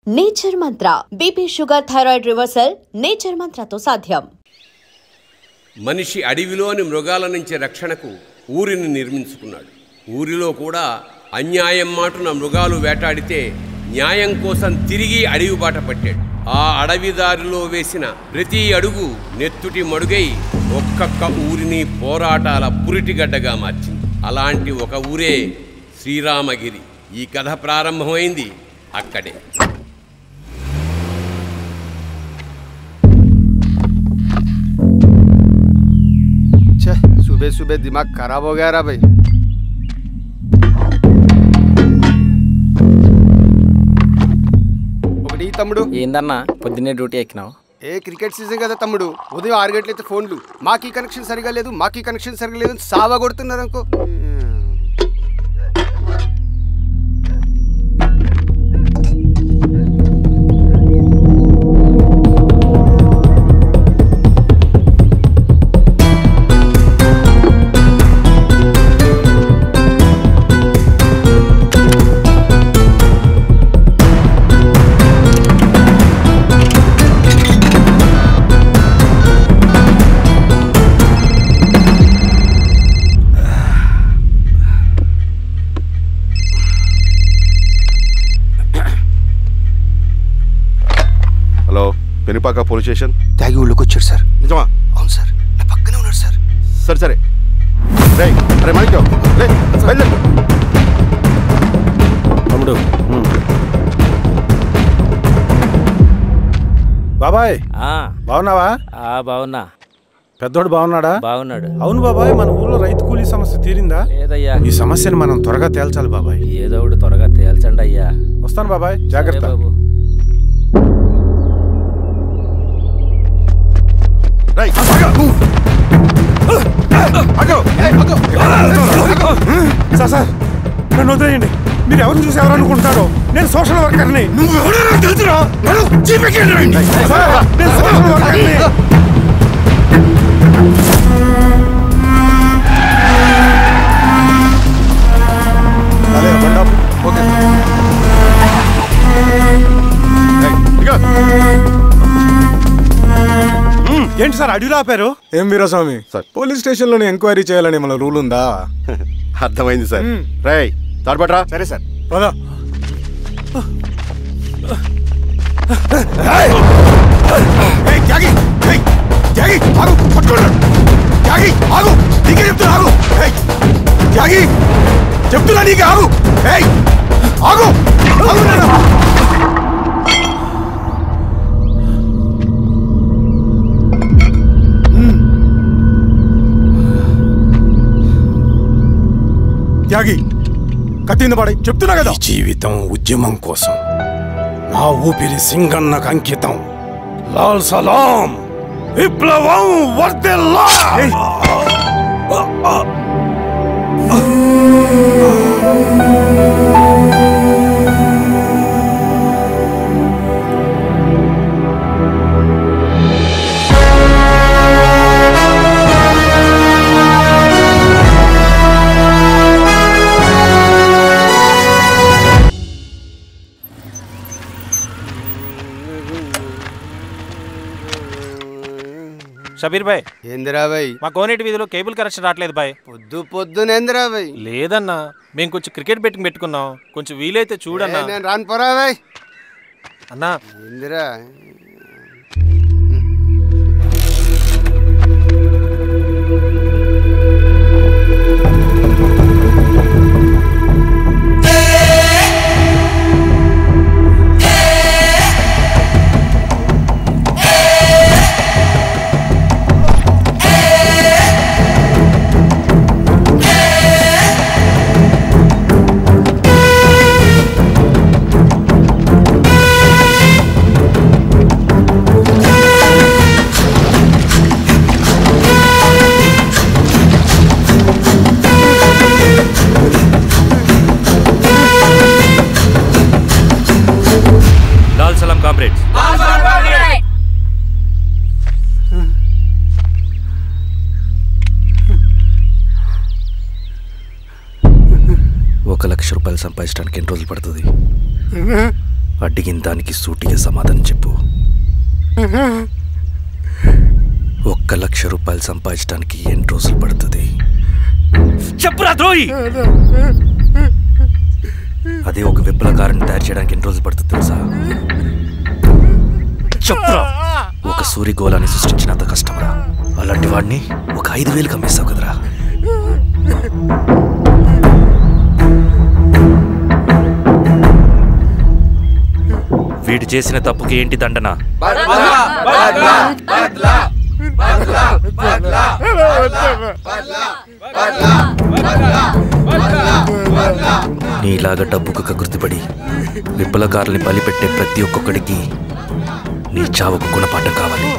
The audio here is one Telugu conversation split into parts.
Nature Mantra BP sugar thyroid reversal Nature మంత్రతో సాధ్యం. మనిషి అడవిలోని మృగాల నుంచి రక్షణకు ఊరిని నిర్మించుకున్నాడు. ఊరిలో కూడా అన్యాయం మాటున మృగాలు వేటాడితే న్యాయం కోసం తిరిగి అడవి బాట పట్టాడు. ఆ అడవిదారిలో వేసిన ప్రతి అడుగు నెత్తుటి మడుగై ఒక్కొక్క ఊరిని పోరాటాల పురిటిగడ్డగా మార్చింది. అలాంటి ఒక ఊరే శ్రీరామగిరి. ఈ కథ ప్రారంభమైంది అక్కడే. सुबह सुबह दिमाग खराब हो गया रा भाई. ఒకటి తమ్ముడు ఏందన్నా పొద్దున్నే డ్యూటీ ఎక్కినావు? క్రికెట్ సీజన్ కదా తమ్ముడు. ఉదయం 6 గంటలైతే ఫోన్లు మాకీ కనెక్షన్ సరిగా లేదు సావా కొడుతున్నారు అనుకో. Penupaka police station. తాగి ఊళ్ళోకి వచ్చాడు సార్. నిజమా? అవును సార్, నా పక్కనే ఉన్నాడు సార్. సరే అరే మాణిక్యం తమ్ముడు. బాబాయ్ బాగున్నావా? బాగున్నా. పెద్దోడు బాగున్నాడా? బాగున్నాడు. అవును బాబాయ్, మన ఊర్లో రైతు కూలీ సమస్య తీరిందా? లేదయ్యా. ఈ సమస్యను మనం త్వరగా తేల్చాలి బాబాయ్. ఏదో ఒకటి త్వరగా తేల్చండి అయ్యా. వస్తాను బాబాయ్, జాగ్రత్త. బాబు. సార్ నన్ను వదిలేయండి. మీరు ఎవరిని చూసి ఎవరనుకుంటారో, నేను సోషల్ వర్కర్ని. ఏంటి సార్ అడిగిలో ఆపారు? ఏం వీరస్వామి సార్, పోలీస్ స్టేషన్ లోనే ఎంక్వైరీ చేయాలని మన రూల్ ఉందా? అర్థమైంది సార్. రేయ్ తాడ్పట్రా. సరే సార్. పదా. చెప్తున్నా నీకు ఆగు. ఆగు. త్యాగి కత్తింది పడి చెప్తున్నా కదా. జీవితం ఉద్యమం కోసం, నా ఊపిరి సింగన్నకు అంకితం. లాల్ సలాం, విప్లవం వర్ధిల్లా. షబీర్ భాయ్. ఏందిరా భాయ్? మా కోనేటి వీధిలో కేబుల్ కనెక్షన్ రావట్లేదు భాయ్. పొద్దునేందిరా భాయ్? లేదన్నా, మేము కొంచెం క్రికెట్ బెట్టింగ్ పెట్టుకున్నాం, కొంచెం వీలైతే చూడన్నా. నేను రాను పోరా భాయ్. అన్నా ఏందిరా? ₹1,00,000 సంపాదించడానికి ఎన్ని రోజులు పడుతుంది? అడిగిన దానికి సూటిగా సమాధానం చెప్పు. 1,00,000 రూపాయలు సంపాదించడానికి ఎన్ని రోజులు పడుతుంది? చెప్పురా ద్రోహి. అదే ఒక విప్లవకారుని తయారు చేయడానికి ఎన్ని రోజులు పడుతుంది తెలుసా? చెప్పురా. ఒక సూర్యగోళాన్ని సృష్టించినంత కష్టమరా. అలాంటి వాడిని ఒక 5,000 అమ్మేస్తావు కదరా. వీడు చేసిన తప్పుకి ఏంటి దండన? నీలాగా డబ్బుకు కకృతిపడి విప్లవకారుల్ని బలిపెట్టే ప్రతి ఒక్కొక్కడికి నీ చావుకు గుణపాఠం కావాలి.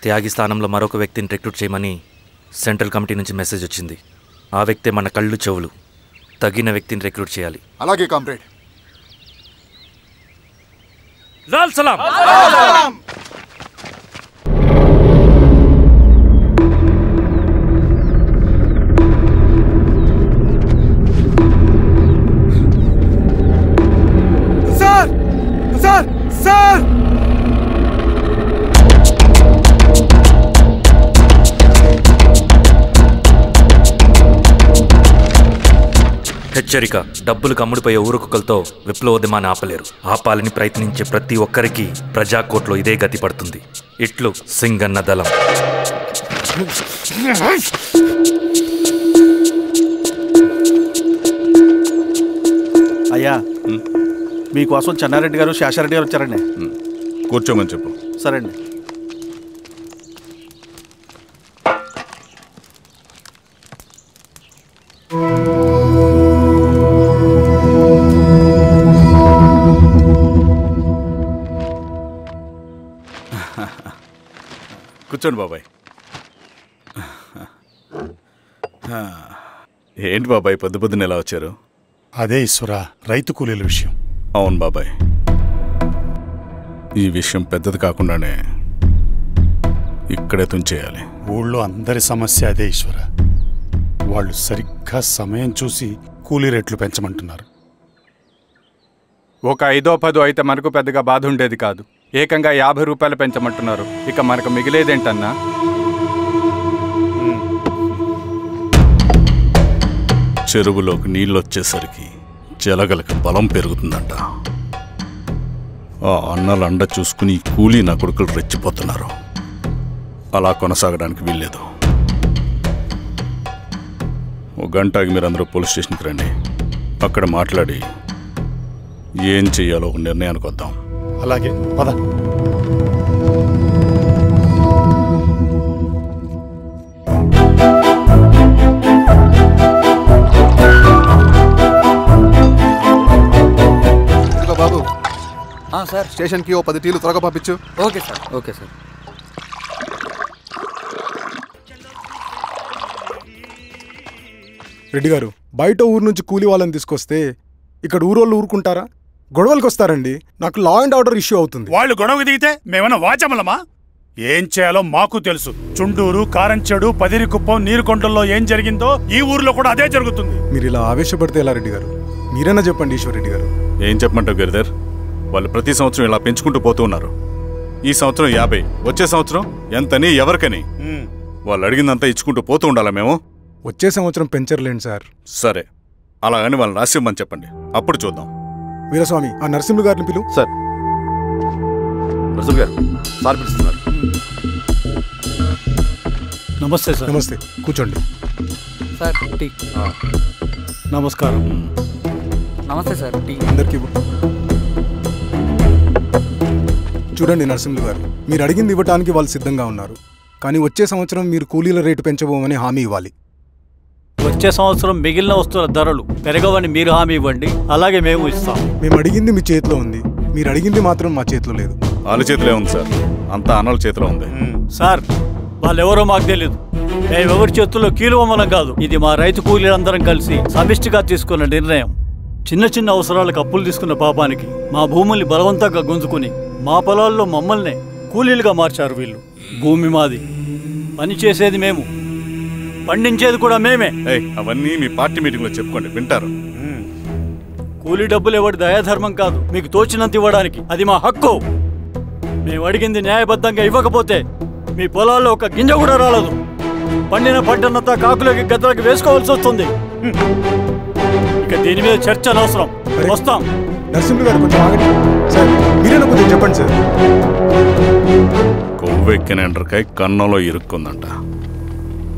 త్యాగి స్థానంలో మరొక వ్యక్తిని రిక్రూట్ చేయమని సెంట్రల్ కమిటీ నుంచి మెసేజ్ వచ్చింది. ఆ వ్యక్తే మన కళ్ళు చెవులు. తగిన వ్యక్తిని రిక్రూట్ చేయాలి. అలాగే కామ్రేడ్. లాల్ సలాం. సార్ సార్ సార్ హెచ్చరిక. డబ్బులు కమ్ముడిపోయే ఊరుకుక్కలతో విప్లవోద్యమాన్ని ఆపలేరు. ఆపాలని ప్రయత్నించే ప్రతి ఒక్కరికి ప్రజాకోర్టులో ఇదే గతి పడుతుంది. ఇట్లు సింగన్న దళం. అయ్యా, మీకోసం చెన్నారెడ్డి గారు శేషారెడ్డి గారు వచ్చారండి. కూర్చోమని చెప్పు. సరే అండి. కూర్చోండి బాబాయ్. ఏంటి బాబాయ్ పొద్దున ఎలా వచ్చారు? అదే ఈశ్వర, రైతు కూలీల విషయం. అవును బాబాయ్, ఈ విషయం పెద్దది కాకుండానే ఇక్కడే తుంచేయాలి. ఊళ్ళో అందరి సమస్య అదే ఈశ్వర. వాళ్ళు సరిగ్గా సమయం చూసి కూలీ రేట్లు పెంచమంటున్నారు. ఒక 5-10 అయితే మనకు పెద్దగా బాధ ఉండేది కాదు. ఏకంగా 50 రూపాయలు పెంచమంటున్నారు. ఇక మనకు మిగిలేదేంటన్నా? చెరువులోకి నీళ్ళు వచ్చేసరికి జలగలకు బలం పెరుగుతుందంట. ఆ అన్నల అండ చూసుకుని కూలీ నా కొడుకులు రెచ్చిపోతున్నారు. అలా కొనసాగడానికి వీల్లేదు. ఒక గంటకి మీరందరూ పోలీస్ స్టేషన్కి రండి. అక్కడ మాట్లాడి ఏం చెయ్యాలో ఒక నిర్ణయానికి వద్దాం. అలాగే పద. బాబు సార్, స్టేషన్కి ఓ 10 టీలు త్వరగా పంపించు. Okay sir. Okay sir. Reddy గారు, బయట ఊరు నుంచి కూలీ వాళ్ళని తీసుకొస్తే ఇక్కడ ఊరోళ్ళు ఊరుకుంటారా? గొడవలకు వస్తారండి. నాకు లా అండ్ ఆర్డర్ ఇష్యూ అవుతుంది. వాళ్ళు గొడవకు దిగితే మేమన్నా వాచమలమా? ఏం చేయాలో మాకు తెలుసు. చుండూరు, కారంచెడు, పదిరికుప్పం, నీరుకొండల్లో ఏం జరిగిందో ఈ ఊర్లో కూడా అదే జరుగుతుంది. మీరు ఇలా ఆవేశపడితే ఎలా రెడ్డి గారు? మీరైనా చెప్పండి ఈశ్వర్ రెడ్డి గారు. ఏం చెప్పమంటావు గిరిధర్? వాళ్ళు ప్రతి సంవత్సరం ఇలా పెంచుకుంటూ పోతూ ఉన్నారు. ఈ సంవత్సరం 50, వచ్చే సంవత్సరం ఎంతని, ఎవరికని వాళ్ళు అడిగిందంతా ఇచ్చుకుంటూ పోతూ ఉండాలా మేము? వచ్చే సంవత్సరం పెంచర్లేండి సార్. సరే, అలాగని వాళ్ళని రాసిమ్మని చెప్పండి, అప్పుడు చూద్దాం. వీరస్వామి, ఆ నరసింహులు గారిని పిలు. సార్. నరసింహ గారు సార్ పిలుస్తున్నారు. నమస్తే సార్. నమస్తే, కూర్చోండి. Sir tea. నమస్కారం. నమస్తే సార్. టీ అందరికీ చూడండి నరసింహులు గారు, మీరు అడిగింది ఇవ్వటానికి వాళ్ళు సిద్ధంగా ఉన్నారు. కానీ వచ్చే సంవత్సరం మీరు కూలీల రేటు పెంచబోమని హామీ ఇవ్వాలి. వచ్చే సంవత్సరం మిగిలిన వస్తువుల ధరలు పెరగవని మీరు హామీ ఇవ్వండి, అలాగే మేము ఇస్తాం. మేము అడిగింది మీ చేతిలో ఉంది, మీరు అడిగింది మాత్రం మా చేతిలో లేదు. వాళ్ళ చేతిలో ఉంది సార్, అంతా అన్నల చేతిలో ఉంది. సార్, వాళ్ళెవరో మాకు తెలియదు. మేమెవరి చేతుల్లో కీలువమనం కాదు. ఇది మా రైతు కూలీలందరం కలిసి సమిష్టిగా తీసుకున్న నిర్ణయం. చిన్న చిన్న అవసరాలకు అప్పులు తీసుకున్న పాపానికి మా భూముల్ని బలవంతంగా గుంజుకుని మా పొలాల్లో మమ్మల్నే కూలీలుగా మార్చారు వీళ్ళు. భూమి మాది, పని చేసేది మేము, పండించేది కూడా మేమే. అవన్నీ మీ పార్టీ మీటింగ్లో చెప్పుకోండి, వింటారు. కూలీ డబ్బులు ఇవ్వడం దయాధర్మం కాదు, మీకు తోచినంత ఇవ్వడానికి అది మా హక్కు. మేము అడిగింది న్యాయబద్ధంగా ఇవ్వకపోతే మీ పొలాల్లో ఒక గింజ కూడా రాలదు. పండిన పంటనంతా కాకులకి గద్దలకి వేసుకోవాల్సి వస్తుంది. ఇక దీని మీద చర్చ అనవసరం. వస్తాం. నరసింహులు గారు కొంచెం ఆగండి సార్, మీరేనా కొంచెం చెప్పండి సార్. కొవ్వెక్కిన ఎండ్రకాయ కన్నంలో ఇరుక్కుందంట.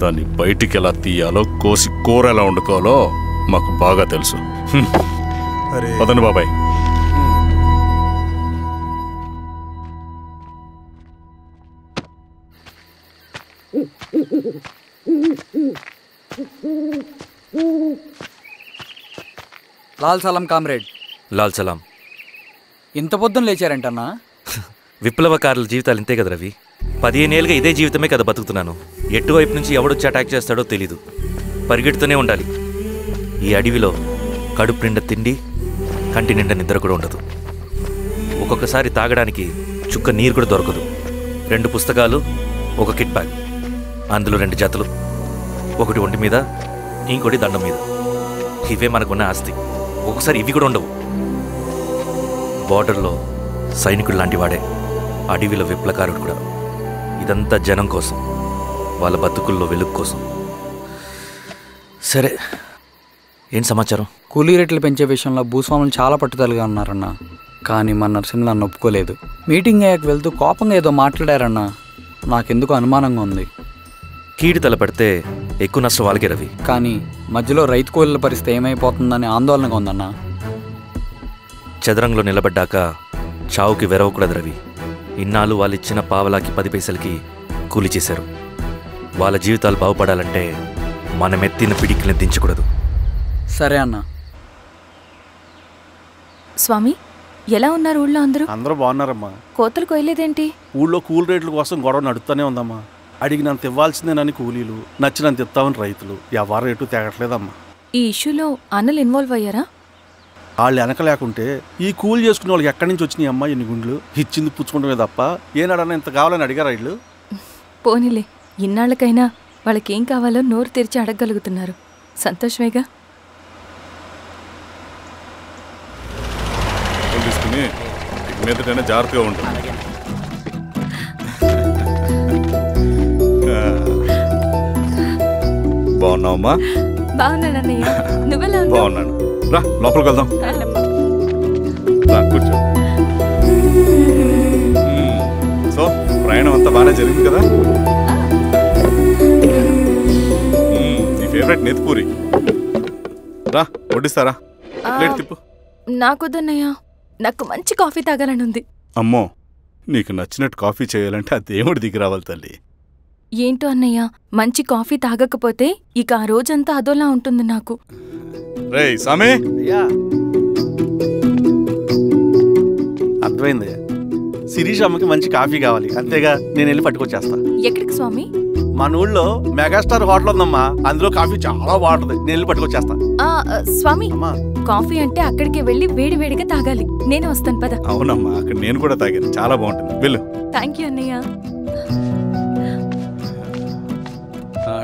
దాన్ని బయటికి ఎలా తీయాలో, కోసి కూర ఎలా వండుకోవాలో మాకు బాగా తెలుసు. పదండి బాబాయ్. లాల్ సలాం కామ్రేడ్. లాల్ సలాం. ఇంత పొద్దున లేచారంటన్నా? విప్లవకారుల జీవితాలు ఇంతే కదా రవి. 15 ఏళ్ళుగా ఇదే జీవితమే కదా బతుకుతున్నాను. ఎటువైపు నుంచి ఎవడొచ్చి అటాక్ చేస్తాడో తెలీదు. పరిగెడుతూనే ఉండాలి. ఈ అడవిలో కడుపు నిండా తిండి, కంటి నిండా నిద్ర కూడా ఉండదు. ఒక్కొక్కసారి తాగడానికి చుక్క నీరు కూడా దొరకదు. 2 పుస్తకాలు, ఒక కిట్ బ్యాగ్, అందులో 2 జతలు, ఒకటి ఒంటి మీద, ఇంకోటి దండం మీద. ఇవే మనకున్న ఆస్తి. ఒక్కొక్కసారి ఇవి కూడా ఉండవు. బార్డర్లో సైనికుడు లాంటి వాడే, అడవిలో విప్లవకారుడు కూడా. ఇదంతా జనం కోసం, వాళ్ళ బతుకుల్లో వెలుగు కోసం. సరే, ఏం సమాచారం? కూలీ రేట్లు పెంచే విషయంలో భూస్వాములు చాలా పట్టుదలగా ఉన్నారన్న. కానీ మన నరసింహులు అన్న ఒప్పుకోలేదు. మీటింగ్ అయ్యాక వెళ్తూ కోపంగా ఏదో మాట్లాడారన్న. నాకెందుకు అనుమానంగా ఉంది. కీడి తలపడితే ఎక్కువ నష్టం వాళ్ళకే రవి. కానీ మధ్యలో రైతు కూలీల పరిస్థితి ఏమైపోతుందని ఆందోళనగా ఉందన్న. చదరంగంలో నిలబడ్డాక చావుకి వెరవకూడదు రవి. ఇన్నాళ్ళు వాళ్ళు ఇచ్చిన పావలాకి 10 పైసలకి కూలి చేశారు. వాళ్ళ జీవితాలు బాగుపడాలంటే మనమెత్తిన పిడికిని దించకూడదు. సరే అన్న. స్వామి, ఎలా ఉన్నారు ఊళ్ళో అందరూ? అందరూ బాగున్నారమ్మా. కోతలు కొయ్యలేదేంటి? ఊళ్ళో కూలి రేట్ల కోసం గొడవ నడుస్తూనే ఉందమ్మా. అడిగినంత ఇవ్వాల్సిందేనని కూలీలు, నచ్చినంత ఇస్తామని రైతులు. ఎవరు రేటు తేగట్లేదమ్మా. ఈ ఇష్యూలో అన్నలు ఇన్వాల్వ్ అయ్యారా? వాళ్ళు వెనక లేకుంటే ఈ కూలి చేసుకునే వాళ్ళకి ఎక్కడి నుంచి వచ్చినాయి అమ్మా ఇన్ని గుండ్లు? ఇచ్చింది పుచ్చుకుంటమే తప్ప ఏనాడన్నా ఇంత కావాలని అడిగారా వీళ్ళు? పోనీలే, ఇన్నాళ్ళకైనా వాళ్ళకేం కావాలో నోరు తెరిచి అడగగలుగుతున్నారు. సంతోషమేగా. తీసుకుని మీదటైనా జాగ్రత్తగా ఉంటుంది. బాగున్నావమ్మా? బాగున్నానన్నయ్య, నువ్వెలా ఉన్నావు? బాగున్నాను. రా లోపలికి వెళ్దాం. రా కూర్చో. సో ప్రయాణం అంతా బాగానే జరిగింది కదా? నీ ఫేవరెట్ నెత్తిపూరి. రా వడ్డిస్తారా? ప్లేట్ తిప్పు. నాకొద్దన్నయ్య, నాకు మంచి కాఫీ తాగాలని ఉంది. అమ్మో, నీకు నచ్చినట్టు కాఫీ చేయాలంటే ఆ దేవుడి దిగి రావాలి తల్లి. ఏంటో అన్నయ్య, మంచి కాఫీ తాగకపోతే ఇక ఆ రోజంతా అదోలా ఉంటుంది నాకు. రేయ్ సామే, అర్థమైంది. శిరీష్ అమ్మకి మంచి కాఫీ కావాలి, అంతేగా నేను వెళ్ళి పట్టుకొచ్చేస్తా. ఎక్కడికి స్వామి? మన ఊళ్ళో మెగాస్టార్ హోటల్ ఉందమ్మా, అందులో కాఫీ చాలా బాగుంటుంది. నేను వెళ్ళి పట్టుకొచ్చేస్తా. స్వామి, కాఫీ అంటే అక్కడికి వెళ్ళి వేడి వేడిగా తాగాలి. నేను వస్తాను పద. అవునమ్మా, అక్కడ నేను కూడా తాగాను, చాలా బాగుంటుంది. వెళ్ళు. థ్యాంక్ యూ అన్నయ్య.